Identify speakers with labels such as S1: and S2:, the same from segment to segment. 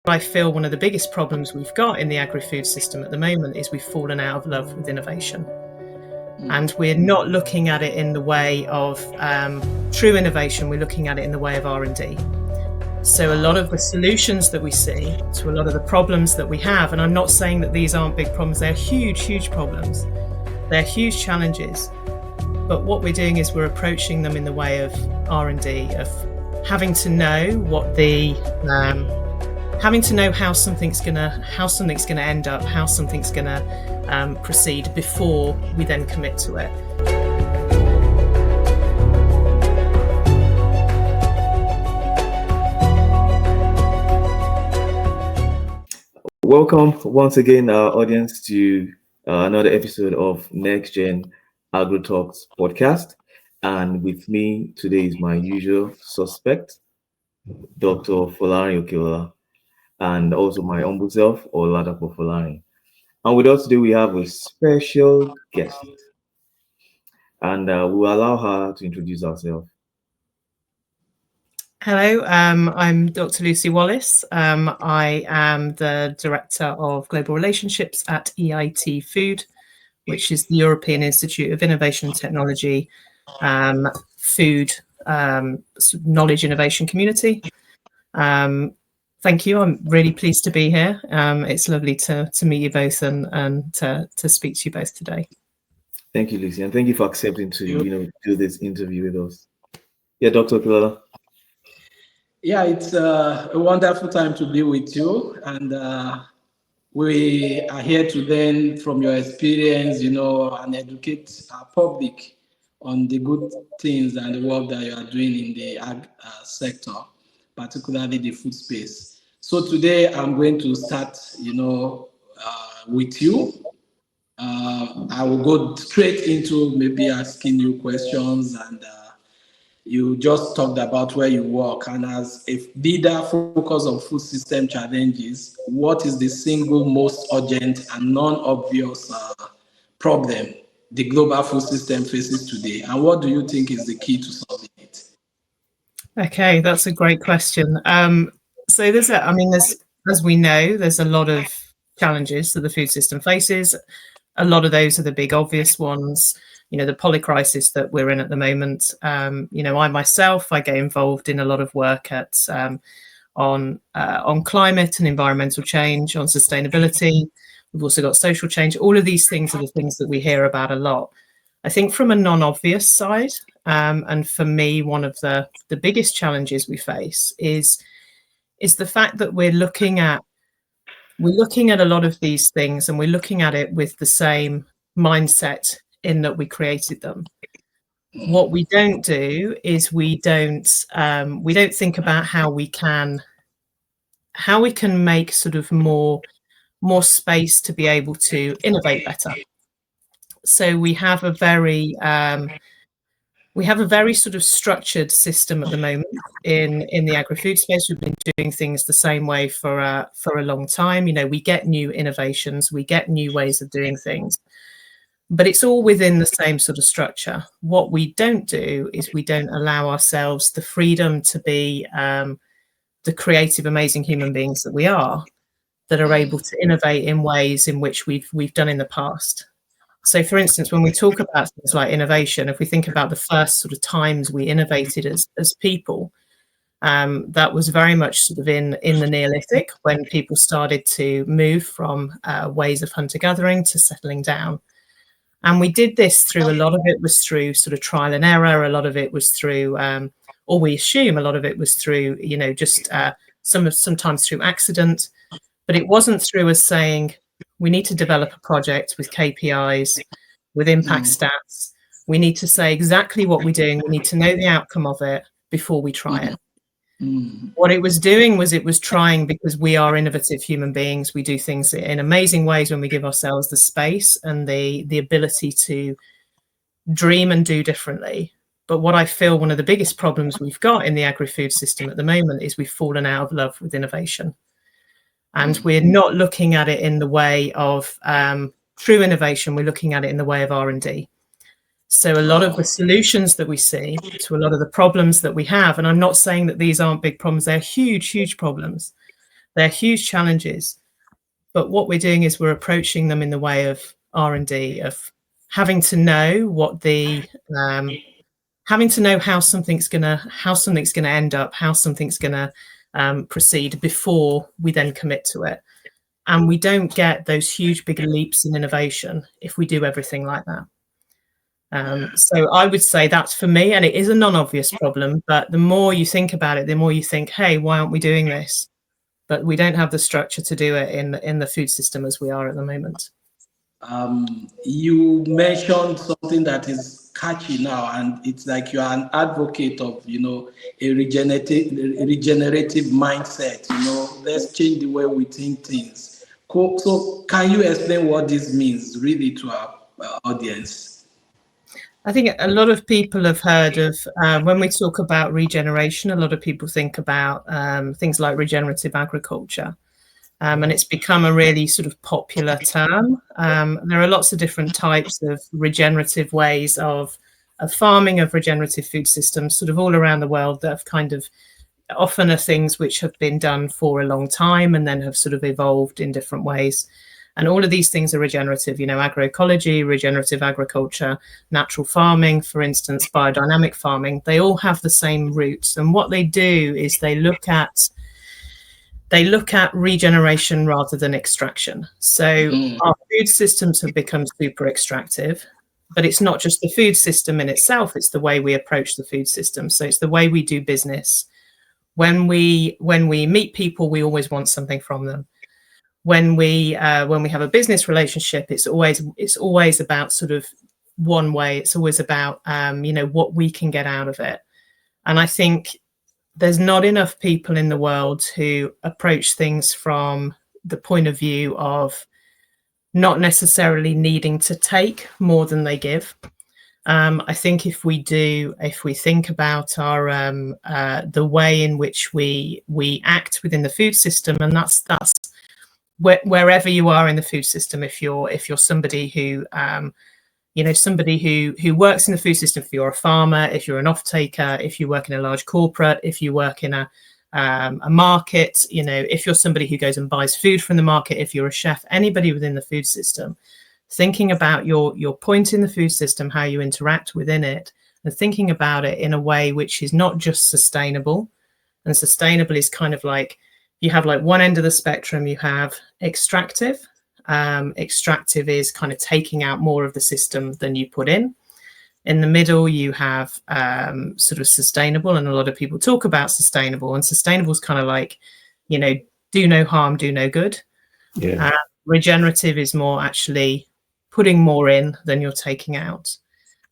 S1: I feel one of the biggest problems we've got in the agri-food system at the moment is we've fallen out of love with innovation. And we're not looking at it in the way of true innovation, we're looking at it in the way of R&D. So a lot of the solutions that we see to a lot of the problems that we have, and I'm not saying that these aren't big problems, they're huge, huge problems. They're huge challenges. But what we're doing is we're approaching them in the way of R&D, of having to know what the having to know how something's gonna end up, how something's gonna proceed before we then commit to it.
S2: Welcome once again, our audience, to another episode of NextGen Agro Talks Podcast. And with me today is my usual suspect, Dr. Folarin Okelola, and also my humble self, Oladapo Folarin. And with us today, we have a special guest. And we'll allow her to introduce herself.
S1: Hello, I'm Dr. Lucy Wallace. I am the Director of Global Relationships at EIT Food, which is the European Institute of Innovation and Technology Food Knowledge Innovation Community. Thank you. I'm really pleased to be here. It's lovely to meet you both and to speak to you both today.
S2: Thank you, Lucy, and thank you for accepting to do this interview with us. Yeah, Dr. Okelola.
S3: Yeah, it's a wonderful time to be with you, and we are here to learn from your experience, and educate our public on the good things and the work that you are doing in the ag sector, particularly the food space. So today I'm going to start, with you. I will go straight into maybe asking you questions, and you just talked about where you work, and as a leader focused on food system challenges, what is the single most urgent and non-obvious problem the global food system faces today, and what do you think is the key to solving it?
S1: Okay, that's a great question. So as we know, there's a lot of challenges that the food system faces. A lot of those are the big obvious ones. The polycrisis that we're in at the moment. I myself, I get involved in a lot of work on climate and environmental change, on sustainability. We've also got social change. All of these things are the things that we hear about a lot. I think from a non-obvious side, and for me, one of the biggest challenges we face is the fact that we're looking at a lot of these things, and we're looking at it with the same mindset in that we created them. What we don't do is we don't think about how we can make sort of more space to be able to innovate better. So we have a very sort of structured system at the moment in the agri-food space. We've been doing things the same way for a long time. We get new innovations, we get new ways of doing things, but it's all within the same sort of structure. What we don't do is we don't allow ourselves the freedom to be the creative, amazing human beings that we are, that are able to innovate in ways in which we've done in the past. So, for instance, when we talk about things like innovation, if we think about the first sort of times we innovated as people, that was very much sort of in the Neolithic, when people started to move from ways of hunter-gathering to settling down. And we did this through, a lot of it was through sort of trial and error. A lot of it was through, or we assume a lot of it was through, just sometimes through accident. But it wasn't through us saying, we need to develop a project with KPIs, with impact stats. We need to say exactly what we're doing. We need to know the outcome of it before we try it. What it was doing was it was trying, because we are innovative human beings. We do things in amazing ways when we give ourselves the space and the ability to dream and do differently. But what I feel one of the biggest problems we've got in the agri-food system at the moment is we've fallen out of love with innovation. And we're not looking at it in the way of true innovation. We're looking at it in the way of R&D. So a lot of the solutions that we see to a lot of the problems that we have, and I'm not saying that these aren't big problems, they're huge, huge problems. They're huge challenges. But what we're doing is we're approaching them in the way of R&D, of having to know what the having to know how something's gonna end up, how something's gonna proceed before we then commit to it. And we don't get those huge big leaps in innovation if we do everything like that. So I would say that's for me, and it is a non-obvious problem, but the more you think about it, the more you think, hey, why aren't we doing this? But we don't have the structure to do it in the food system as we are at the moment.
S3: You mentioned something that is catchy now, and it's like you are an advocate of, a regenerative mindset. Let's change the way we think things. Cool. So can you explain what this means really to our audience?
S1: I think a lot of people have heard of, when we talk about regeneration, a lot of people think about things like regenerative agriculture. And it's become a really sort of popular term. There are lots of different types of regenerative ways of farming, of regenerative food systems, sort of all around the world, that have kind of often are things which have been done for a long time and then have sort of evolved in different ways. And all of these things are regenerative, agroecology, regenerative agriculture, natural farming, for instance, biodynamic farming. They all have the same roots. And what they do is they look at regeneration rather than extraction. So our food systems have become super extractive, but it's not just the food system in itself, it's the way we approach the food system. So it's the way we do business. When we meet people, we always want something from them. When we have a business relationship, it's always about sort of one way. It's always about what we can get out of it. And I think there's not enough people in the world who approach things from the point of view of not necessarily needing to take more than they give. I think if we think about our the way in which we act within the food system, and that's wherever you are in the food system, if you're somebody who somebody who works in the food system, if you're a farmer, if you're an off-taker, if you work in a large corporate, if you work in a market, if you're somebody who goes and buys food from the market, if you're a chef, anybody within the food system, thinking about your point in the food system, how you interact within it, and thinking about it in a way which is not just sustainable. And sustainable is kind of like, you have like one end of the spectrum, you have extractive. Extractive is kind of taking out more of the system than you put in. In the middle, you have sort of sustainable, and a lot of people talk about sustainable, and sustainable is kind of like, do no harm, do no good.
S2: Yeah.
S1: Regenerative is more actually putting more in than you're taking out,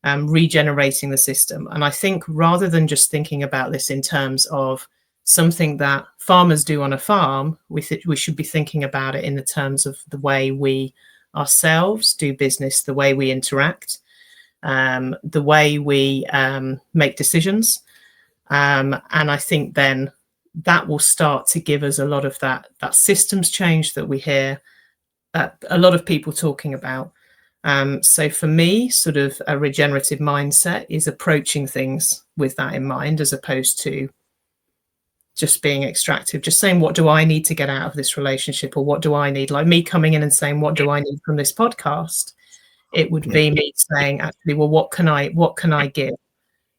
S1: regenerating the system. And I think rather than just thinking about this in terms of something that farmers do on a farm, we should be thinking about it in the terms of the way we ourselves do business, the way we interact, the way we make decisions. And I think then that will start to give us a lot of that systems change that we hear a lot of people talking about. So for me, sort of a regenerative mindset is approaching things with that in mind, as opposed to just being extractive, just saying, what do I need to get out of this relationship, or what do I need? Like me coming in and saying, what do I need from this podcast? It would be me saying, actually, well, what can I give?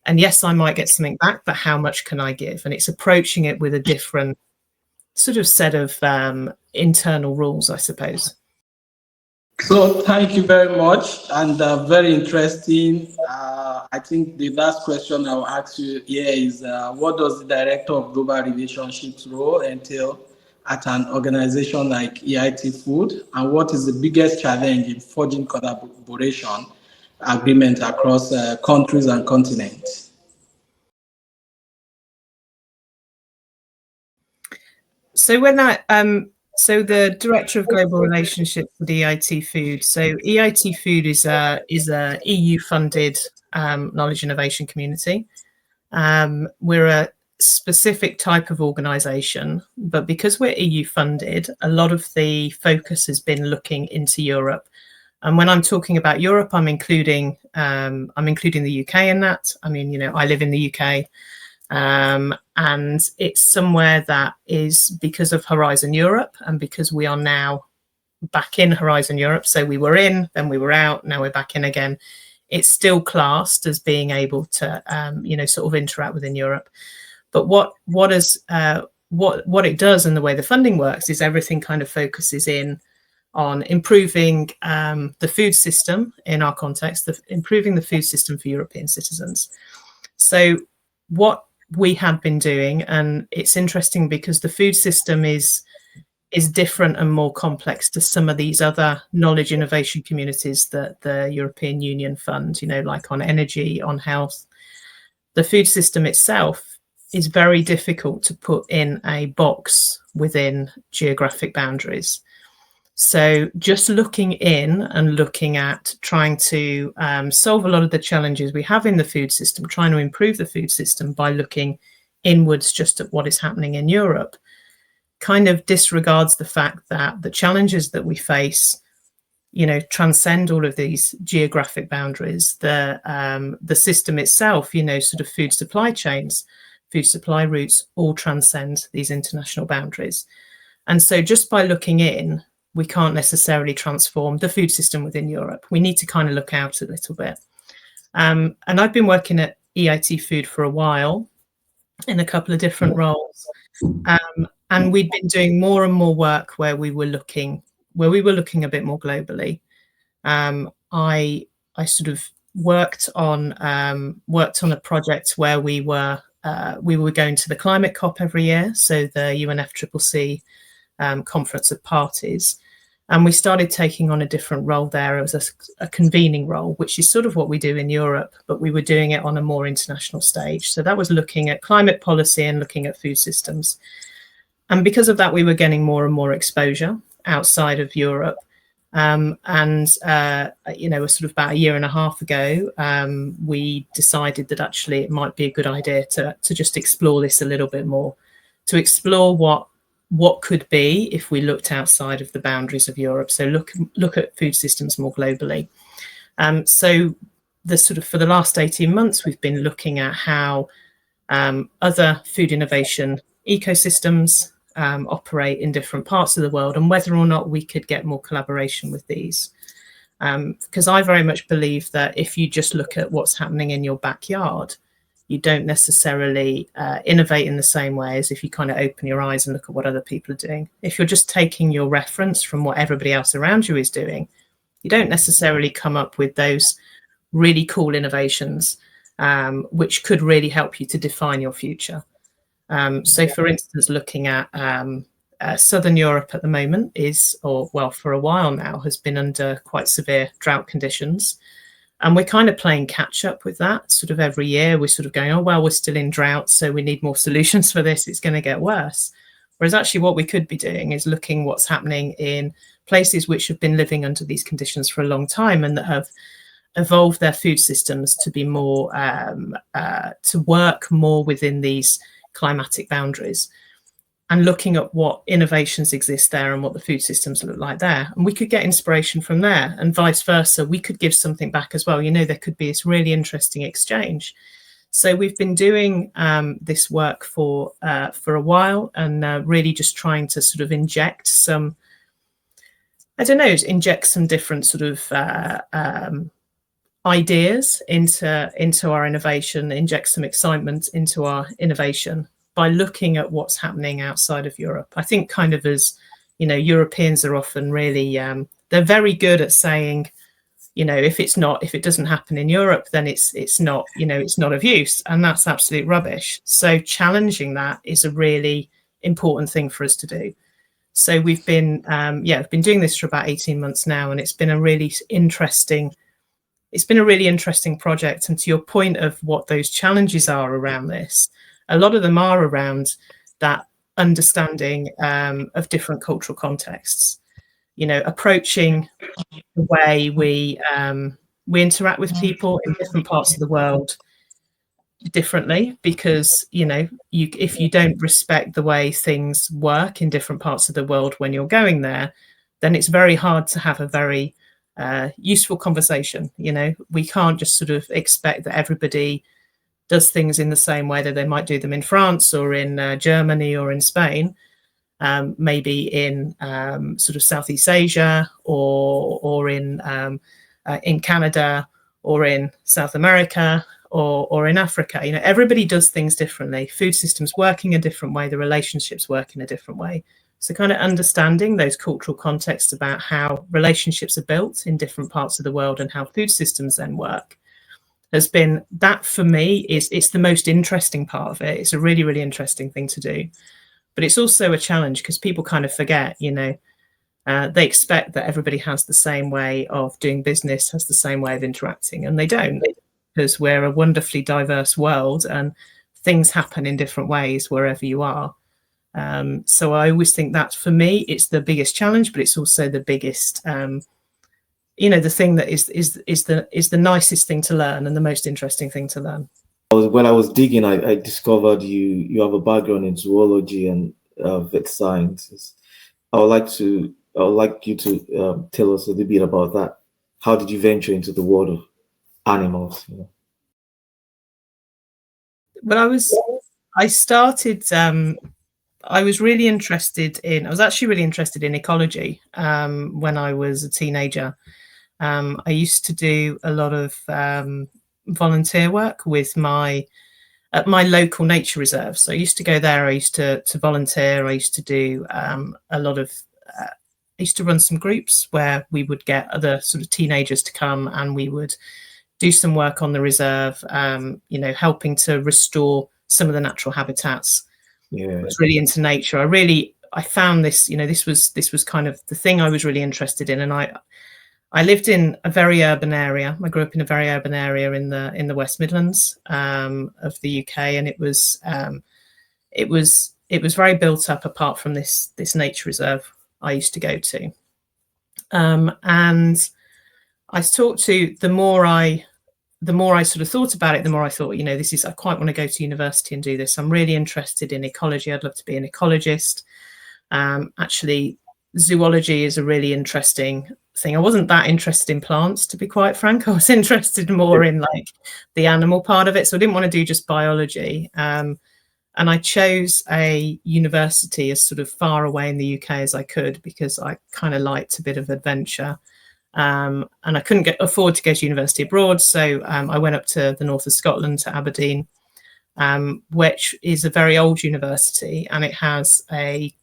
S1: And yes, I might get something back, but how much can I give? And it's approaching it with a different sort of set of internal rules, I suppose.
S3: So thank you very much, and very interesting. I think the last question I'll ask you here is, what does the Director of Global Relationships role entail at an organization like EIT Food, and what is the biggest challenge in forging collaboration agreements across countries and continents?
S1: So so the Director of Global Relationships with EIT Food. So EIT Food is a EU-funded knowledge innovation community. We're a specific type of organisation, but because we're EU-funded, a lot of the focus has been looking into Europe. And when I'm talking about Europe, I'm including the UK in that. I mean, I live in the UK. And it's somewhere that is, because of Horizon Europe and because we are now back in Horizon Europe, so we were in, then we were out, now we're back in again, it's still classed as being able to sort of interact within Europe. But what it does and the way the funding works is everything kind of focuses in on improving the food system in our context, improving the food system for European citizens. So what we have been doing, and it's interesting because the food system is different and more complex to some of these other knowledge innovation communities that the European Union fund, like on energy, on health. The food system itself is very difficult to put in a box within geographic boundaries. So just looking in and looking at trying to solve a lot of the challenges we have in the food system, trying to improve the food system by looking inwards just at what is happening in Europe, kind of disregards the fact that the challenges that we face, transcend all of these geographic boundaries. The system itself, sort of food supply chains, food supply routes, all transcend these international boundaries. And so just by looking in, we can't necessarily transform the food system within Europe. We need to kind of look out a little bit. And I've been working at EIT Food for a while in a couple of different roles. And we'd been doing more and more work where we were looking a bit more globally. I sort of worked on a project where we were going to the climate COP every year, so the UNFCCC Conference of Parties, and we started taking on a different role there. It was a convening role, which is sort of what we do in Europe, but we were doing it on a more international stage. So that was looking at climate policy and looking at food systems. And because of that, we were getting more and more exposure outside of Europe. Sort of about a year and a half ago, we decided that actually it might be a good idea to just explore this a little bit more, to explore what could be if we looked outside of the boundaries of Europe. So look at food systems more globally. So for the last 18 months, we've been looking at how other food innovation ecosystems operate in different parts of the world and whether or not we could get more collaboration with these. Because I very much believe that if you just look at what's happening in your backyard, you don't necessarily innovate in the same way as if you kind of open your eyes and look at what other people are doing. If you're just taking your reference from what everybody else around you is doing, you don't necessarily come up with those really cool innovations, which could really help you to define your future. So, for instance, looking at Southern Europe at the moment for a while now, has been under quite severe drought conditions. And we're kind of playing catch up with that. Sort of every year, we're sort of going, oh, well, we're still in drought, so we need more solutions for this. It's going to get worse. Whereas actually what we could be doing is looking what's happening in places which have been living under these conditions for a long time and that have evolved their food systems to be more, to work more within these climatic boundaries, and looking at what innovations exist there and what the food systems look like there. And we could get inspiration from there, and vice versa. We could give something back as well. There could be this really interesting exchange. So we've been doing this work for a while, and really just trying to sort of inject some different sort of ideas into our innovation, inject some excitement into our innovation by looking at what's happening outside of Europe. I think kind of as, Europeans are often really, they're very good at saying, if it doesn't happen in Europe, then it's not of use. And that's absolute rubbish. So challenging that is a really important thing for us to do. So we've been doing this for about 18 months now, and it's been a really interesting project. And to your point of what those challenges are around this, a lot of them are around that understanding of different cultural contexts, approaching the way we interact with people in different parts of the world differently, because, if you don't respect the way things work in different parts of the world when you're going there, then it's very hard to have a very useful conversation. We can't just sort of expect that everybody does things in the same way that they might do them in France or in Germany or in Spain, maybe in sort of Southeast Asia or in Canada or in South America or in Africa. You know, everybody does things differently. Food systems work in a different way. The relationships work in a different way. So kind of understanding those cultural contexts about how relationships are built in different parts of the world and how food systems then work has been, that for me it's the most interesting part of it. It's a really, really interesting thing to do. But it's also a challenge because people kind of forget, you know, they expect that everybody has the same way of doing business, has the same way of interacting, and they don't, because we're a wonderfully diverse world and things happen in different ways wherever you are. So I always think that for me, it's the biggest challenge, but it's also the biggest, you know, the thing that is the nicest thing to learn and the most interesting thing to learn.
S2: When I was digging, I discovered you have a background in zoology and vet sciences. I would like you to tell us a little bit about that. How did you venture into the world of animals? You know?
S1: Well, I was really interested in, I was actually really interested in ecology when I was a teenager. I used to do a lot of volunteer work at my local nature reserve. So I used to go there. I used to volunteer. I used to do a lot of, I used to run some groups where we would get other sort of teenagers to come and we would do some work on the reserve, you know, helping to restore some of the natural habitats.
S2: Yeah.
S1: I was really into nature. I found this, you know, this was kind of the thing I was really interested in. And I lived in a very urban area. I grew up in a very urban area in the West Midlands of the UK, and it was very built up apart from this nature reserve I used to go to. And I talked to, the more I sort of thought about it, the more I thought, you know, I quite want to go to university and do this. I'm really interested in ecology. I'd love to be an ecologist. Actually, zoology is a really interesting thing. I wasn't that interested in plants, to be quite frank. I was interested more in like the animal part of it. So I didn't want to do just biology. And I chose a university as sort of far away in the UK as I could, because I kind of liked a bit of adventure. And I couldn't afford to go to university abroad. So I went up to the north of Scotland, to Aberdeen, which is a very old university, and it has a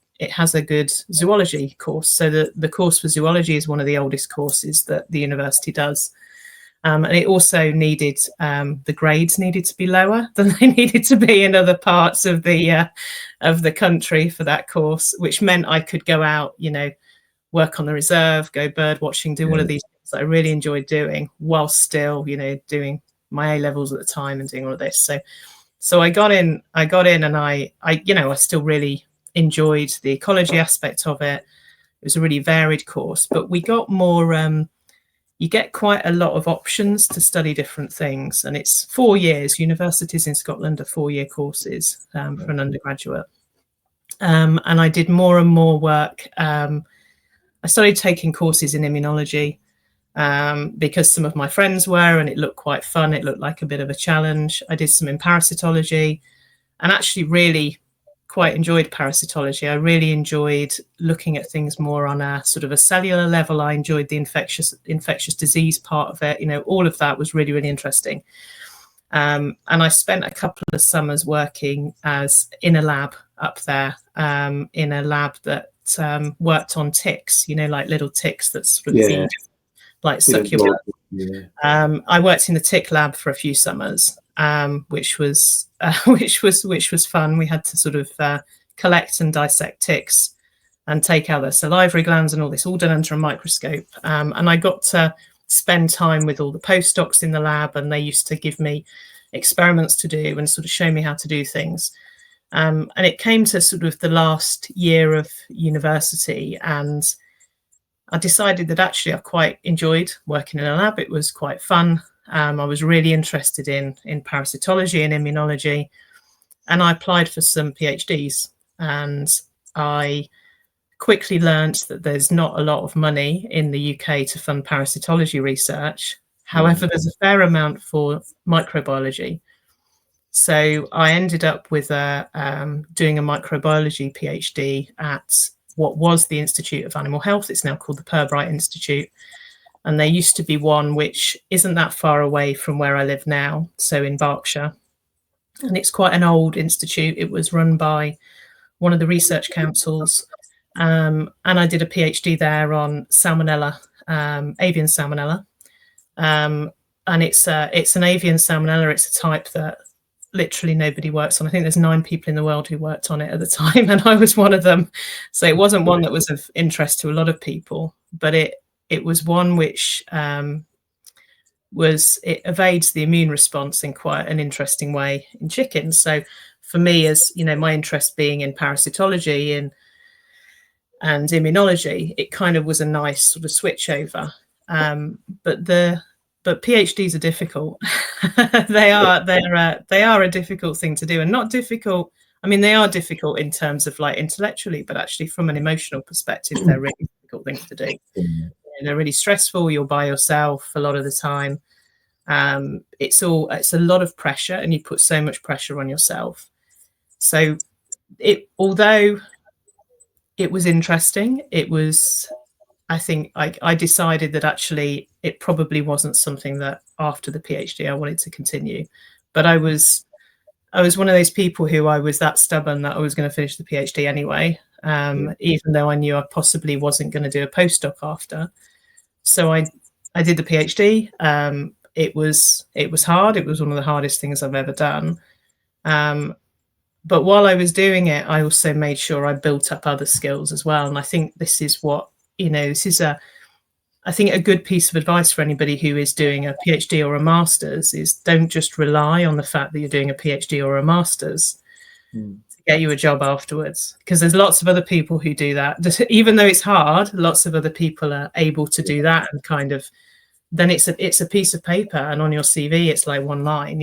S1: good zoology course. So the course for zoology is one of the oldest courses that the university does. And it also needed, the grades needed to be lower than they needed to be in other parts of the country for that course, which meant I could go out, you know, work on the reserve, go bird watching, do all of these things that I really enjoyed doing, while still, you know, doing my A levels at the time and doing all of this. So I got in and I you know, I still really enjoyed the ecology aspect of it. It was a really varied course, but we got more, you get quite a lot of options to study different things. And it's 4 years. Universities in Scotland are 4-year courses for an undergraduate. And I did more and more work. I started taking courses in immunology because some of my friends were, and it looked quite fun. It looked like a bit of a challenge. I did some in parasitology and actually really quite enjoyed parasitology. I really enjoyed looking at things more on a sort of a cellular level. I enjoyed the infectious disease part of it. You know, all of that was really, really interesting. And I spent a couple of summers working in a lab up there, in a lab that worked on ticks, you know, like little ticks that sort of feed, like suck your blood. Yeah. I worked in the tick lab for a few summers, which was fun. We had to sort of collect and dissect ticks and take out their salivary glands and all this, all done under a microscope. And I got to spend time with all the postdocs in the lab, and they used to give me experiments to do and sort of show me how to do things. And it came to sort of the last year of university, and I decided that actually I quite enjoyed working in a lab. It was quite fun. I was really interested in parasitology and immunology, and I applied for some PhDs, and I quickly learned that there's not a lot of money in the UK to fund parasitology research. However, there's a fair amount for microbiology. So I ended up with doing a microbiology PhD at what was the Institute of Animal Health. It's now called the Pirbright Institute. And there used to be one which isn't that far away from where I live now, so in Berkshire. And it's quite an old institute. It was run by one of the research councils. And I did a PhD there on salmonella, avian salmonella. And it's an avian salmonella. It's a type that literally nobody works on. I think there's 9 people in the world who worked on it at the time, and I was one of them. So it wasn't one that was of interest to a lot of people, but it was one which it evades the immune response in quite an interesting way in chickens. So for me, as you know, my interest being in parasitology and immunology, it kind of was a nice sort of switch over. But PhDs are difficult. they are a difficult thing to do, and not difficult. I mean, they are difficult in terms of like intellectually, but actually from an emotional perspective, they're really difficult things to do. They're really stressful. You're by yourself a lot of the time. It's a lot of pressure, and you put so much pressure on yourself. So although it was interesting, I think I decided that actually it probably wasn't something that after the PhD I wanted to continue. But I was one of those people who I was that stubborn that I was going to finish the PhD anyway, even though I knew I possibly wasn't going to do a postdoc after. So I did the PhD. It was hard. It was one of the hardest things I've ever done. But while I was doing it, I also made sure I built up other skills as well. And I think this is what, this is I think a good piece of advice for anybody who is doing a PhD or a master's is don't just rely on the fact that you're doing a PhD or a master's to get you a job afterwards. Because there's lots of other people who do that. Even though it's hard, lots of other people are able to do that, and kind of then it's a piece of paper, and on your CV it's like one line.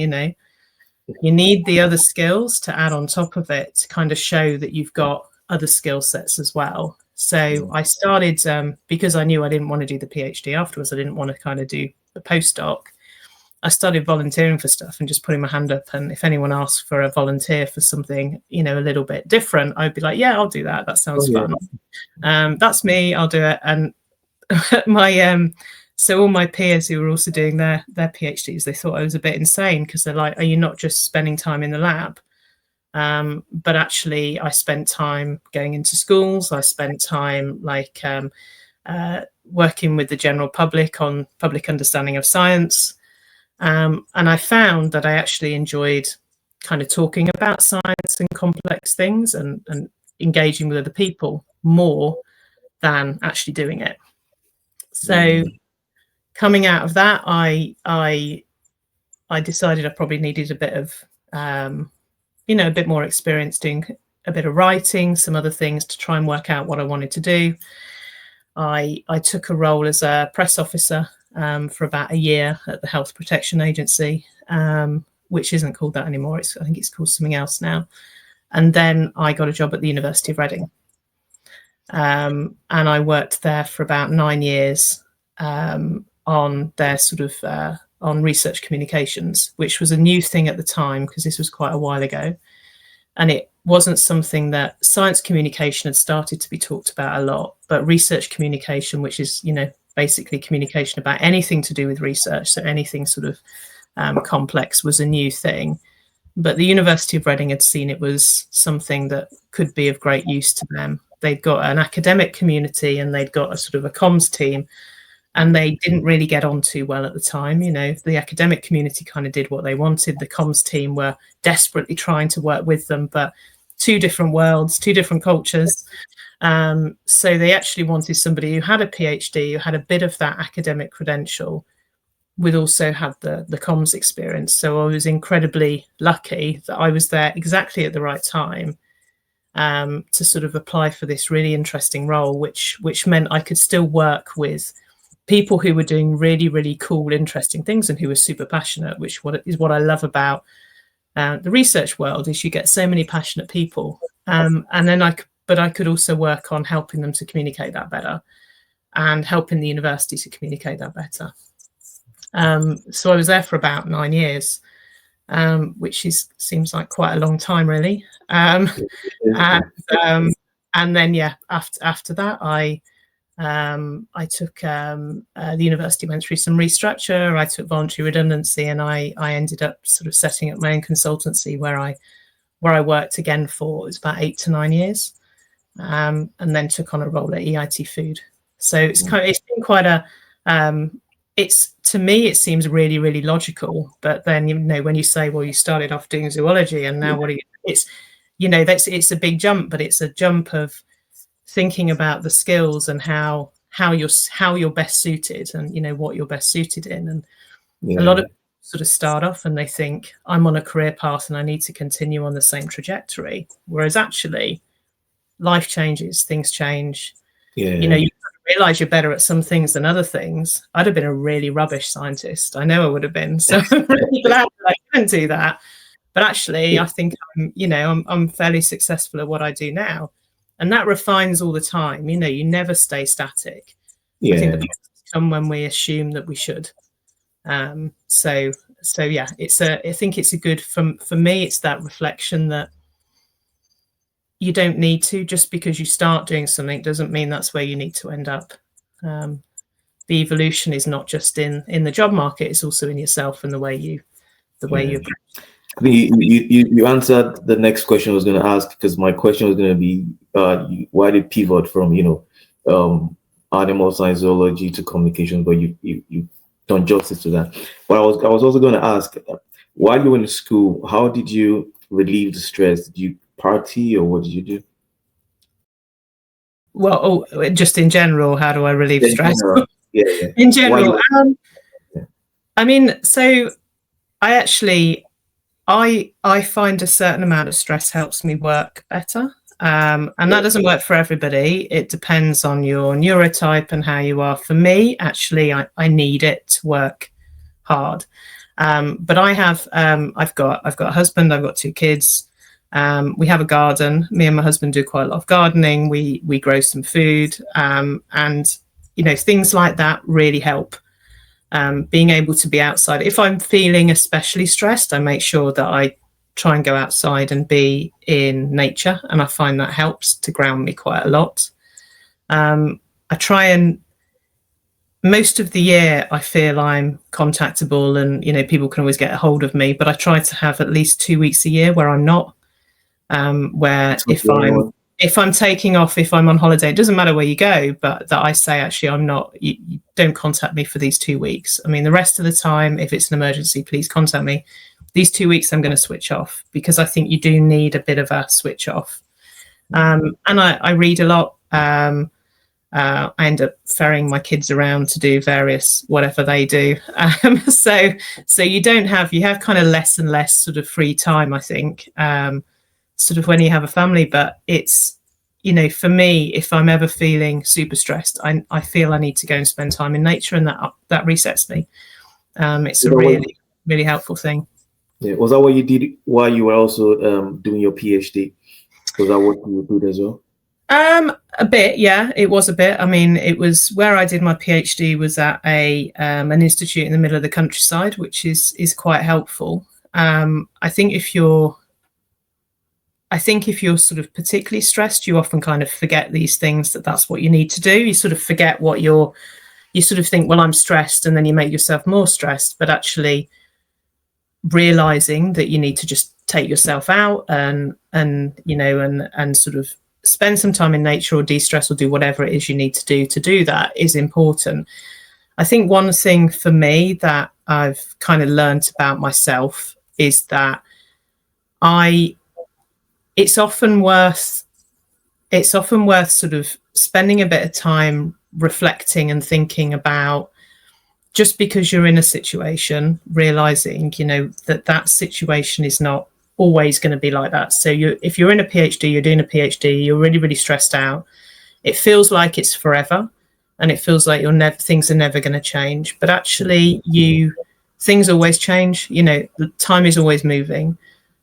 S1: You need the other skills to add on top of it to kind of show that you've got other skill sets as well. So I started, because I knew I didn't want to do the PhD afterwards, I didn't want to kind of do the postdoc. I started volunteering for stuff and just putting my hand up. And if anyone asked for a volunteer for something, a little bit different, I'd be like, yeah, I'll do that. That sounds fun. That's me. I'll do it. And so all my peers who were also doing their PhDs, they thought I was a bit insane, because they're like, are you not just spending time in the lab? But actually, I spent time going into schools. I spent time working with the general public on public understanding of science. And I found that I actually enjoyed kind of talking about science and complex things and engaging with other people more than actually doing it. So coming out of that, I decided I probably needed a bit of a bit more experience doing a bit of writing, some other things to try and work out what I wanted to do. I took a role as a press officer for about a year at the Health Protection Agency, which isn't called that anymore. I think it's called something else now. And then I got a job at the University of Reading. And I worked there for about 9 years on their sort of on research communications, which was a new thing at the time because this was quite a while ago. And it wasn't something that science communication had started to be talked about a lot, but research communication, which is, basically communication about anything to do with research, so anything sort of complex, was a new thing. But the University of Reading had seen it was something that could be of great use to them. They'd got an academic community and they'd got a sort of a comms team, and they didn't really get on too well at the time. The academic community kind of did what they wanted. The comms team were desperately trying to work with them, but 2 different worlds, 2 different cultures. So they actually wanted somebody who had a PhD, who had a bit of that academic credential, would also have the comms experience. So I was incredibly lucky that I was there exactly at the right time to sort of apply for this really interesting role, which meant I could still work with people who were doing really, really cool, interesting things and who were super passionate, which is what I love about the research world, is you get so many passionate people. And then I could also work on helping them to communicate that better and helping the university to communicate that better. So I was there for about 9 years. which seems like quite a long time, really. And then after that, I took the university went through some restructure. I took voluntary redundancy, and I ended up sort of setting up my own consultancy where I worked again for, it was about 8 to 9 years, and then took on a role at EIT Food. So it's been quite a to me it seems really, really logical. But then, you know, when you say, well, you started off doing zoology and now what are you? It's, you know, it's a big jump, but it's a jump of thinking about the skills and how you're best suited, and, you know, what you're best suited in. And a lot of sort of start off and they think, I'm on a career path and I need to continue on the same trajectory, whereas actually life changes, things change. You know, you realize you're better at some things than other things. I'd have been a really rubbish scientist, I know I would have been, so I'm really glad that I didn't do that. But actually I think I'm fairly successful at what I do now, and that refines all the time. You know, you never stay static. I think the problems come when we assume that we should. So yeah, I think it's a good, for me, it's that reflection that you don't need to, just because you start doing something doesn't mean that's where you need to end up. The evolution is not just in the job market, it's also in yourself and the way you approach.
S2: You answered the next question I was going to ask, because my question was going to be why did pivot from animal science, zoology to communication, but you done justice to that. But I was also going to ask, while you were in school, how did you relieve the stress? Did you party, or what did you do?
S1: Well, just in general, how do I relieve stress?
S2: Yeah.
S1: In general, I mean, so I actually I find a certain amount of stress helps me work better. And that doesn't work for everybody. It depends on your neurotype and how you are. For me, actually, I need it to work hard. But I've got a husband, I've got 2 kids. We have a garden. Me and my husband do quite a lot of gardening. We grow some food, and, you know, things like that really help. Being able to be outside. If I'm feeling especially stressed, I make sure that I try and go outside and be in nature, and I find that helps to ground me quite a lot. I try, and most of the year I feel I'm contactable, and, you know, people can always get a hold of me, but I try to have at least 2 weeks a year where I'm not, where if I'm taking off, if I'm on holiday, it doesn't matter where you go, but that I say, actually, I'm not, you don't contact me for these 2 weeks. I mean, the rest of the time, if it's an emergency, please contact me. These 2 weeks I'm going to switch off, because I think you do need a bit of a switch off. And I read a lot. I end up ferrying my kids around to do various whatever they do. So you have kind of less and less sort of free time, I think, sort of when you have a family. But it's, you know, for me, if I'm ever feeling super stressed, I feel I need to go and spend time in nature, and that resets me. It's a really, really helpful thing.
S2: Yeah. Was that what you did while you were also doing your PhD? Was that what you did as well?
S1: A bit, yeah, it was a bit. I mean, it was where I did my PhD was at an institute in the middle of the countryside, which is quite helpful. I think if you're sort of particularly stressed, you often kind of forget these things, that's what you need to do. You sort of forget you sort of think, well, I'm stressed, and then you make yourself more stressed. But actually realizing that you need to just take yourself out and you know, and sort of spend some time in nature, or de-stress, or do whatever it is you need to do that is important. I think one thing for me that I've kind of learned about myself is that it's often worth sort of spending a bit of time reflecting and thinking about, just because you're in a situation, realizing, you know, that situation is not always going to be like that. So if you're in a PhD, you're doing a PhD, you're really, really stressed out. It feels like it's forever, and it feels like things are never going to change. But actually, things always change. You know, the time is always moving.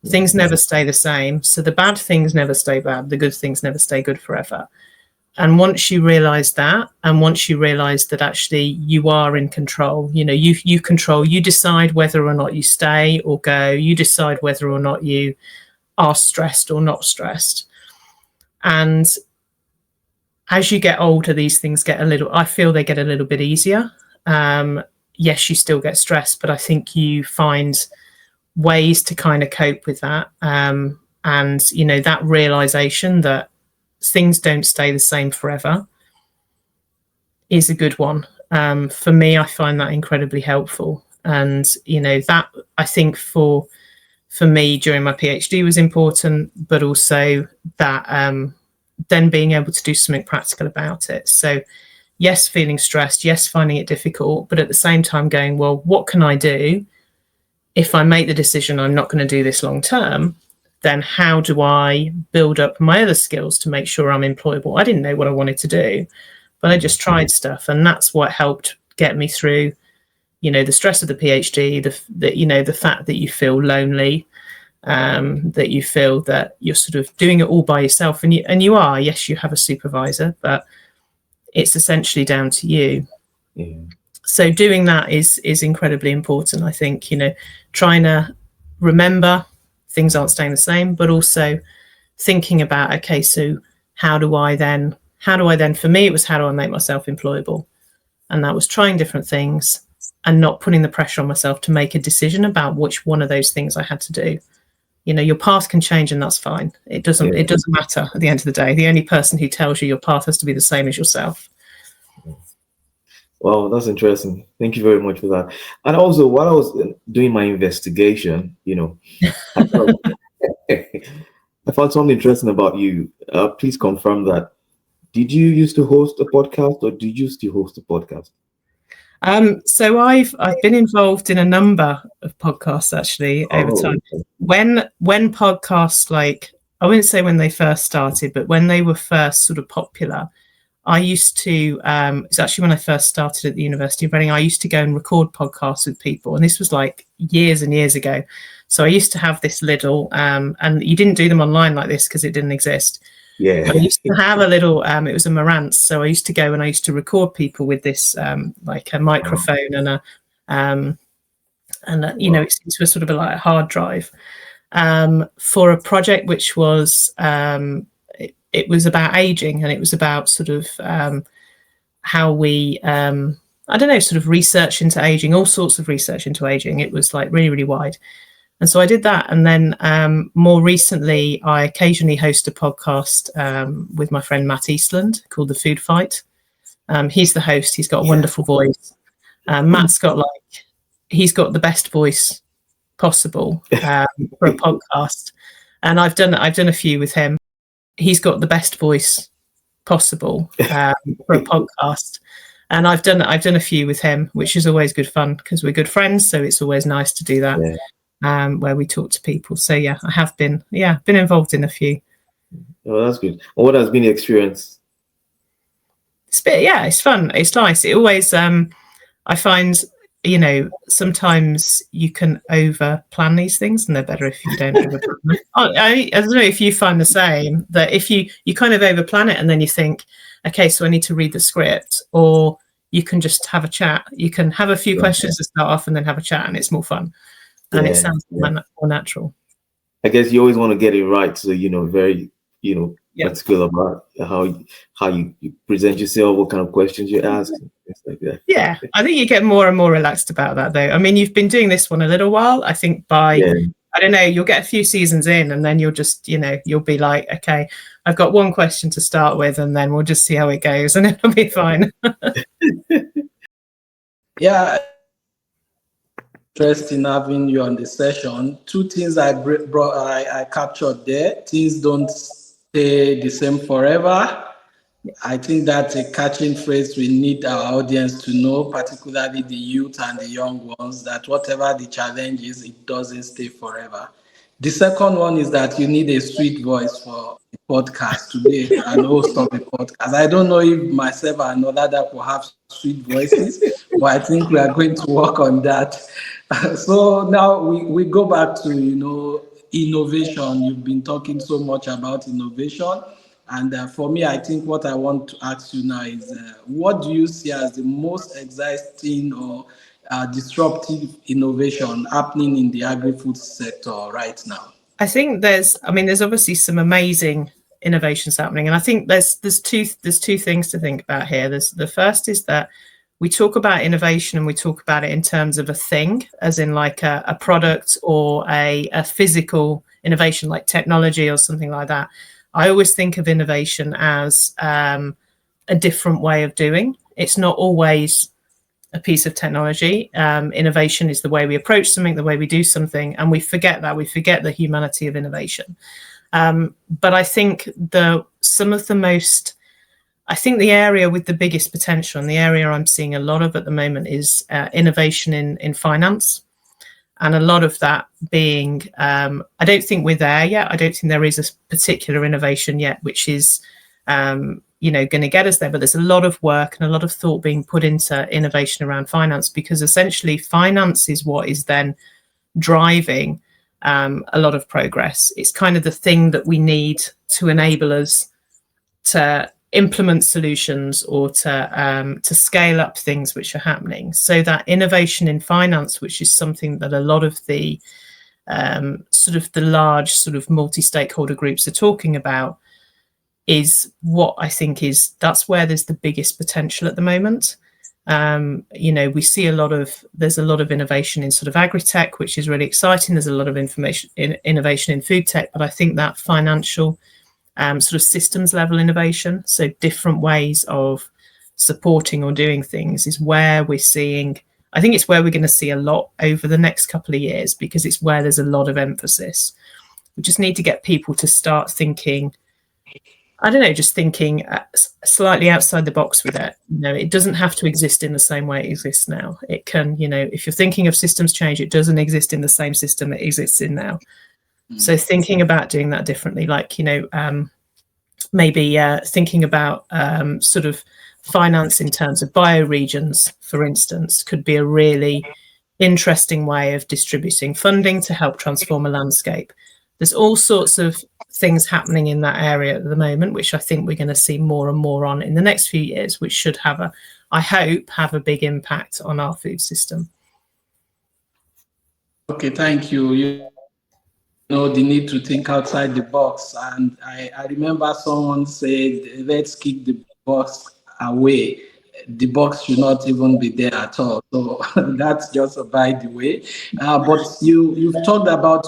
S1: Things never stay the same. So the bad things never stay bad. The good things never stay good forever. once you realize that, and once you realize that actually you are in control, you control, you decide whether or not you stay or go, you decide whether or not you are stressed or not stressed. And as you get older, these things I feel they get a little bit easier. Yes, you still get stressed, but I think you find ways to kind of cope with that. And, that realization that things don't stay the same forever is a good one. For me, I find that incredibly helpful. And, that I think for me during my PhD was important, but also that then being able to do something practical about it. So yes, feeling stressed, yes, finding it difficult, but at the same time going, well, what can I do if I make the decision I'm not going to do this long term? Then how do I build up my other skills to make sure I'm employable? I didn't know what I wanted to do, but I just tried stuff. And that's what helped get me through, the stress of the PhD, the fact that you feel lonely, that you feel that you're sort of doing it all by yourself. And you are, yes, you have a supervisor, but it's essentially down to you.
S2: Yeah.
S1: So doing that is incredibly important. I think, trying to remember things aren't staying the same, but also thinking about, okay, so how do I then, for me, it was how do I make myself employable? And that was trying different things and not putting the pressure on myself to make a decision about which one of those things I had to do. Your path can change and that's fine. It doesn't matter at the end of the day. The only person who tells you your path has to be the same as yourself.
S2: Wow, that's interesting. Thank you very much for that. And also, while I was doing my investigation, I found something interesting about you. Please confirm that. Did you used to host a podcast, or did you still host a podcast?
S1: So I've been involved in a number of podcasts actually over time.
S2: Okay.
S1: When podcasts, like, I wouldn't say when they first started, but when they were first sort of popular, I used to, it's actually when I first started at the University of Reading, I used to go and record podcasts with people. And this was like years and years ago. So I used to have this little, and you didn't do them online like this because it didn't exist.
S2: Yeah.
S1: I used to have a little, it was a Marantz. So I used to go and I used to record people with this, like a microphone and it's into a sort of like a hard drive for a project which was, it was about aging, and it was about sort of how we, sort of research into aging, all sorts of research into aging. It was like really, really wide. And so I did that. And then more recently, I occasionally host a podcast with my friend Matt Eastland called The Food Fight. He's the host. He's got a wonderful voice. Matt's got he's got the best voice possible for a podcast. And I've done a few with him. He's got the best voice possible for a podcast, and I've done a few with him, which is always good fun because we're good friends. So it's always nice to do that, where we talk to people. So I have been involved in a few.
S2: Oh, that's good. What has been the experience?
S1: It's fun. It's nice. It always, I find, sometimes you can over plan these things, and they're better if you don't over plan them. I don't know if you find the same, that if you kind of over plan it and then you think, okay, so I need to read the script, or you can just have a chat. You can have a few questions to start off and then have a chat, and it's more fun. And it sounds more natural.
S2: I guess you always want to get it right. So, very, practical about how you present yourself, what kind of questions you ask, things like that. Yeah,
S1: I think you get more and more relaxed about that, though. I mean, you've been doing this one a little while. I think I don't know, you'll get a few seasons in, and then you'll just, you'll be like, okay, I've got one question to start with, and then we'll just see how it goes, and it'll be fine.
S3: Yeah. Interesting having you on the session. Two things I captured there. Things don't stay the same forever. I think that's a catching phrase we need our audience to know, particularly the youth and the young ones, that whatever the challenge is, it doesn't stay forever. The second one is that you need a sweet voice for a podcast today, and host of a podcast. I don't know if myself and Oladapo have sweet voices, but I think we are going to work on that. So now we go back to, innovation. You've been talking so much about innovation, And for me, I think what I want to ask you now is, what do you see as the most exciting or disruptive innovation happening in the agri-food sector right now?
S1: I think there's obviously some amazing innovations happening, and I think there's two things to think about here. The first is that we talk about innovation and we talk about it in terms of a thing, as in like a product or a physical innovation like technology or something like that. I always think of innovation as a different way of doing. It's not always a piece of technology. Innovation is the way we approach something, the way we do something, and we forget the humanity of innovation. But I think the area with the biggest potential, and the area I'm seeing a lot of at the moment, is innovation in finance. And a lot of that being, I don't think we're there yet. I don't think there is a particular innovation yet, which is, going to get us there. But there's a lot of work and a lot of thought being put into innovation around finance, because essentially finance is what is then driving a lot of progress. It's kind of the thing that we need to enable us to implement solutions or to scale up things which are happening. So that innovation in finance, which is something that a lot of the large multi-stakeholder groups are talking about, is what I think that's where there's the biggest potential at the moment. We see there's a lot of innovation in sort of agri-tech, which is really exciting. There's a lot of innovation in food tech, but I think that financial systems level innovation, so different ways of supporting or doing things, is where we're seeing, I think it's where we're going to see a lot over the next couple of years, because it's where there's a lot of emphasis. We just need to get people to start thinking, just thinking slightly outside the box with it. It doesn't have to exist in the same way it exists now. It can, if you're thinking of systems change, it doesn't exist in the same system it exists in now. So thinking about doing that differently, like, maybe thinking about sort of finance in terms of bioregions, for instance, could be a really interesting way of distributing funding to help transform a landscape. There's all sorts of things happening in that area at the moment, which I think we're going to see more and more on in the next few years, which should I hope have a big impact on our food system.
S3: Okay, thank you. The need to think outside the box. And I remember someone said, let's kick the box away. The box should not even be there at all. So that's just by the way. But you've talked about,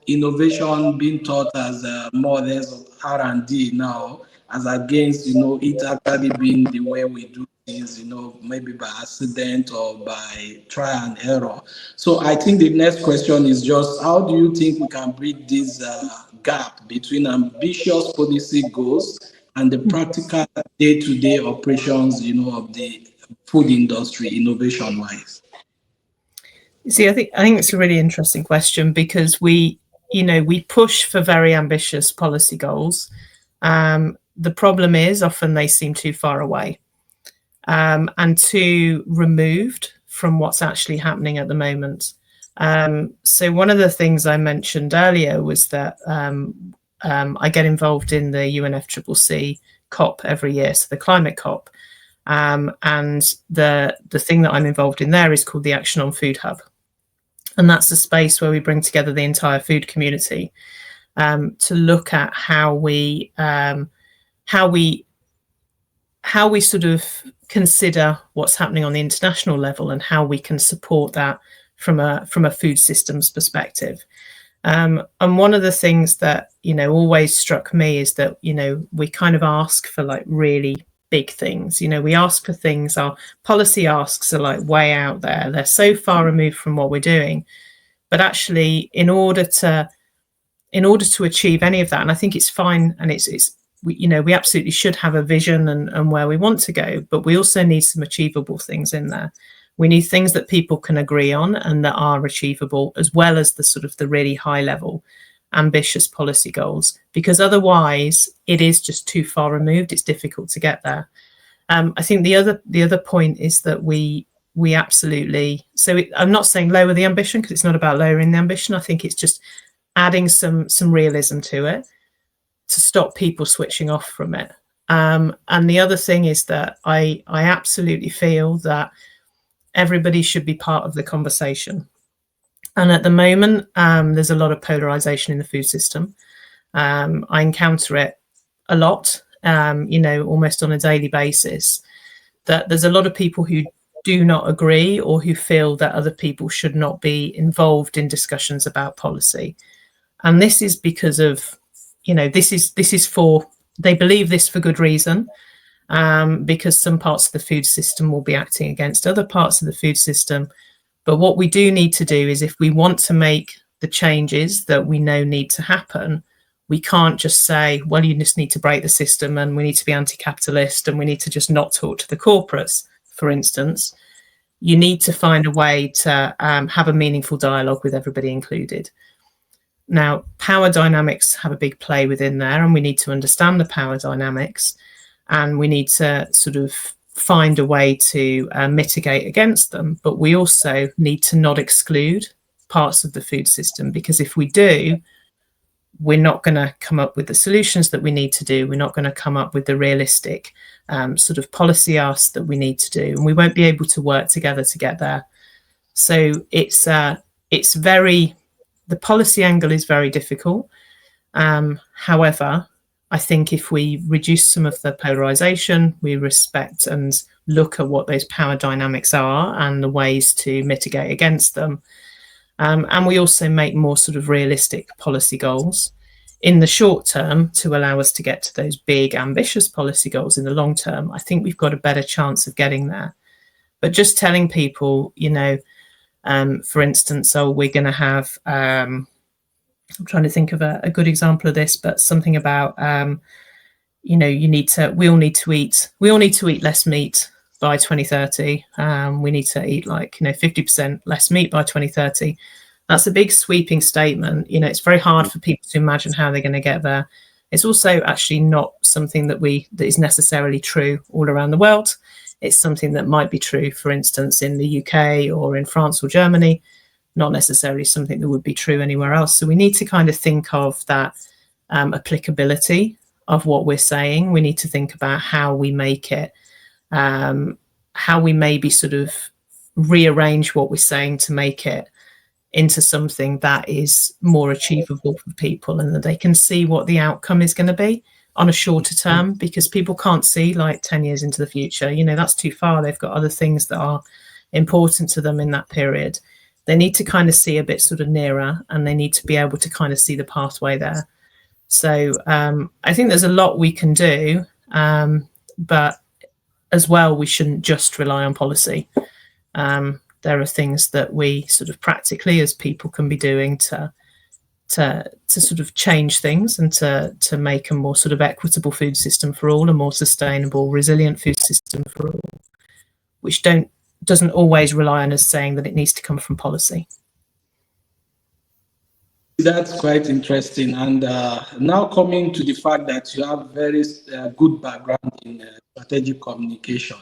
S3: innovation being taught as more or less R&D now, as against, it actually being the way we do things, maybe by accident or by trial and error. So I think the next question is just, how do you think we can bridge this gap between ambitious policy goals and the practical day-to-day operations, of the food industry, innovation-wise?
S1: See, I think it's a really interesting question, because we push for very ambitious policy goals. The problem is often they seem too far away and too removed from what's actually happening at the moment. So one of the things I mentioned earlier was that I get involved in the UNFCCC COP every year, so the climate COP. And the thing that I'm involved in there is called the Action on Food Hub. And that's a space where we bring together the entire food community to look at how we sort of consider what's happening on the international level and how we can support that from a food systems perspective. And one of the things that always struck me is that we kind of ask for like really big things. We ask for things, our policy asks are like way out there. They're so far removed from what we're doing. But actually, in order to achieve any of that, and I think it's fine, and we absolutely should have a vision and where we want to go, but we also need some achievable things in there. We need things that people can agree on and that are achievable, as well as the sort of the really high level ambitious policy goals, because otherwise it is just too far removed. It's difficult to get there. I think the other point is that we absolutely, I'm not saying lower the ambition, because it's not about lowering the ambition. I think it's just adding some realism to it. stop people switching off from it. And the other thing is that I absolutely feel that everybody should be part of the conversation. And at the moment, there's a lot of polarization in the food system. I encounter it a lot, almost on a daily basis, that there's a lot of people who do not agree or who feel that other people should not be involved in discussions about policy. And this is because of, they believe this for good reason, because some parts of the food system will be acting against other parts of the food system. But what we do need to do is, if we want to make the changes that we know need to happen, we can't just say, well, you just need to break the system and we need to be anti-capitalist and we need to just not talk to the corporates, for instance. You need to find a way to have a meaningful dialogue with everybody included. Now, power dynamics have a big play within there, and we need to understand the power dynamics, and we need to sort of find a way to mitigate against them. But we also need to not exclude parts of the food system, because if we do, we're not going to come up with the solutions that we need to do. We're not going to come up with the realistic sort of policy asks that we need to do, and we won't be able to work together to get there. So it's very, the policy angle is very difficult. However, I think if we reduce some of the polarization, we respect and look at what those power dynamics are and the ways to mitigate against them, and we also make more sort of realistic policy goals in the short term to allow us to get to those big, ambitious policy goals in the long term, I think we've got a better chance of getting there. But just telling people, for instance, we're going to have, I'm trying to think of a good example of this, but something about, we all need to eat less meat by 2030. We need to eat 50% less meat by 2030. That's a big sweeping statement. It's very hard for people to imagine how they're going to get there. It's also actually not something that is necessarily true all around the world. It's something that might be true, for instance, in the UK or in France or Germany, not necessarily something that would be true anywhere else. So we need to kind of think of that applicability of what we're saying. We need to think about how we make it, how we maybe sort of rearrange what we're saying to make it into something that is more achievable for people and that they can see what the outcome is going to be on a shorter term, because people can't see 10 years into the future. That's too far. They've got other things that are important to them in that period. They need to kind of see a bit sort of nearer, and they need to be able to kind of see the pathway there. So I think there's a lot we can do, but as well, we shouldn't just rely on policy. There are things that we sort of practically as people can be doing to sort of change things and to make a more sort of equitable food system for all, a more sustainable, resilient food system for all, which doesn't always rely on us saying that it needs to come from policy.
S3: That's quite interesting. And now coming to the fact that you have very good background in strategic communication.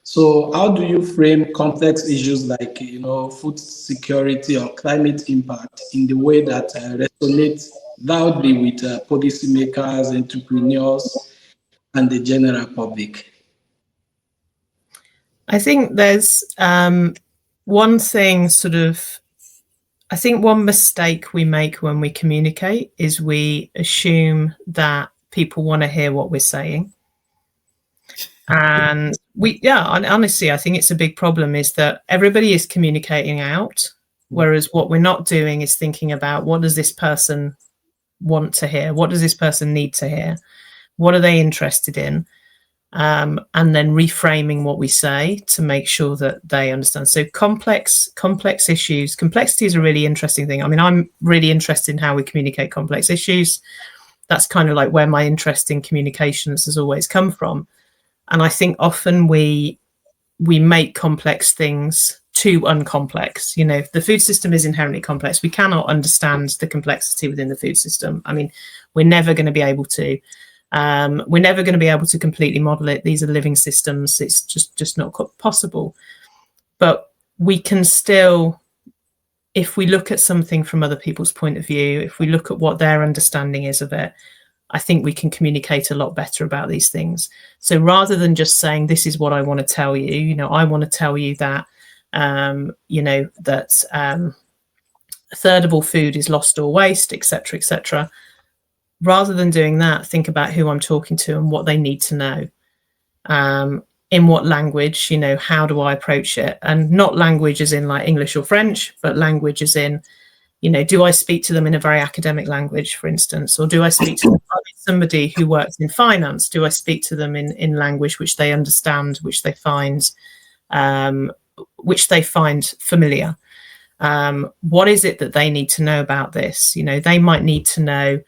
S3: So how do you frame complex issues like, food security or climate impact in the way that resonates loudly with policymakers, entrepreneurs, and the general public?
S1: I think there's one thing I think one mistake we make when we communicate is we assume that people want to hear what we're saying. And honestly, I think it's a big problem is that everybody is communicating out, whereas what we're not doing is thinking about what does this person want to hear? What does this person need to hear? What are they interested in? And then reframing what we say to make sure that they understand. So complex issues, complexity is a really interesting thing. I mean, I'm really interested in how we communicate complex issues. That's kind of like where my interest in communications has always come from. And I think often we make complex things too uncomplex. The food system is inherently complex. We cannot understand the complexity within the food system. I mean, we're never going to be able to. We're never going to be able to completely model it. These are living systems. It's just not possible. But we can still, if we look at something from other people's point of view, if we look at what their understanding is of it, I think we can communicate a lot better about these things. So rather than just saying, this is what I want to tell you, I want to tell you that, that a third of all food is lost or waste, etc., etc. Rather than doing that, think about who I'm talking to and what they need to know. In what language, how do I approach it? And not language as in like English or French, but language as in, do I speak to them in a very academic language, for instance, or do I speak to somebody who works in finance? Do I speak to them in language which they understand, which they find familiar? What is it that they need to know about this? They might need to know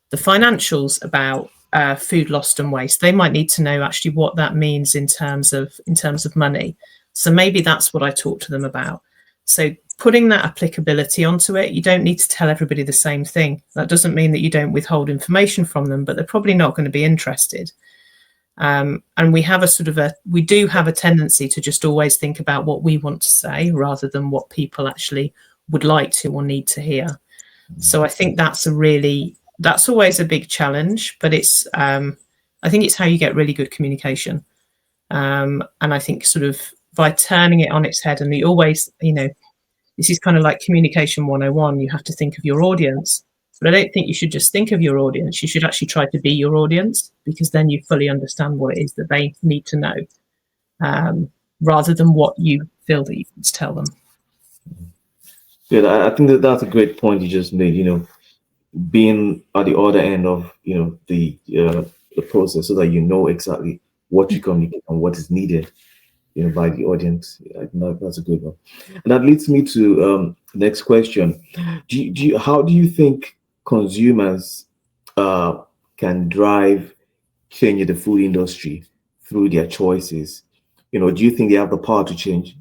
S1: the financials about food lost and waste. They might need to know actually what that means in terms of money. So maybe that's what I talk to them about. So putting that applicability onto it, you don't need to tell everybody the same thing. That doesn't mean that you don't withhold information from them, but they're probably not going to be interested. And we do have a tendency to just always think about what we want to say rather than what people actually would like to or need to hear. So I think that's always a big challenge, but I think it's how you get really good communication. And I think sort of by turning it on its head, and you always, this is kind of like communication 101, you have to think of your audience. But I don't think you should just think of your audience. You should actually try to be your audience, because then you fully understand what it is that they need to know, rather than what you feel that you need to tell them.
S2: Yeah, I think that's a great point you just made, being at the other end of, the process, so that you know exactly what you communicate and what is needed, by the audience. I think that's a good one. And that leads me to next question. How do you think consumers can drive change in the food industry through their choices? Do you think they have the power to change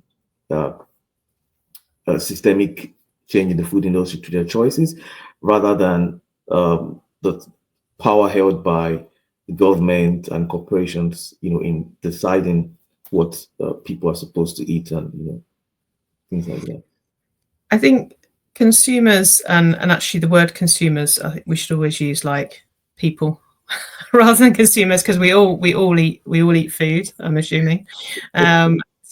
S2: systemic change in the food industry to their choices, rather than the power held by the government and corporations, in deciding what people are supposed to eat and things like that?
S1: I think consumers, and actually the word consumers, I think we should always use like people rather than consumers, because we all eat food, I'm assuming.